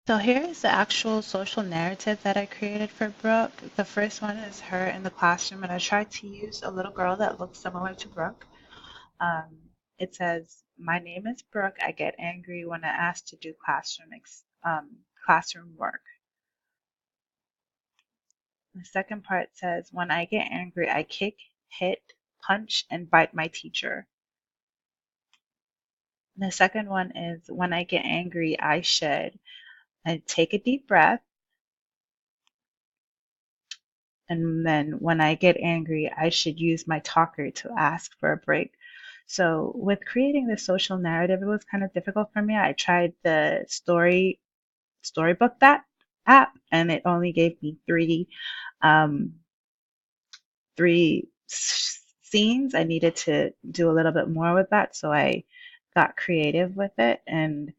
So here is the actual social narrative that I created for Brooke. The first one is her in the classroom, and I tried to use a little girl that looks similar to Brooke. Um, it says, "My name is Brooke. I get angry when I ask to do classroom work." The second part says, "When I get angry, I kick, hit, punch, and bite my teacher." The second one is, "When I get angry, I take a deep breath, and then when I get angry, I should use my talker to ask for a break." So with creating the social narrative, it was kind of difficult for me. I tried the storybook that app, and it only gave me um, three scenes. I needed to do a little bit more with that, so I got creative with it, and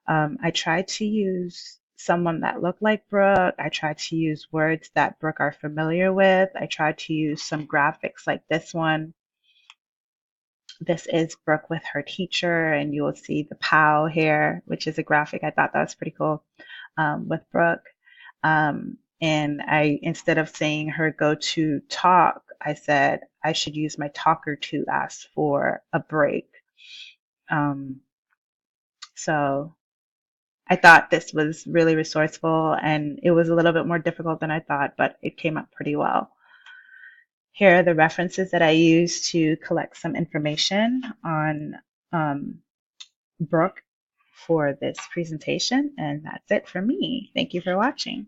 I tried to use someone that looked like Brooke. I tried to use words that Brooke are familiar with. I tried to use some graphics like this one. This is Brooke with her teacher, and you will see the POW here, which is a graphic. I thought that was pretty cool with Brooke. And I, instead of saying her go to talk, I said I should use my talker to ask for a break. Um, so I thought this was really resourceful, and it was a little bit more difficult than I thought, but it came up pretty well. Here are the references that I used to collect some information on um, Brooke for this presentation, and that's it for me. Thank you for watching.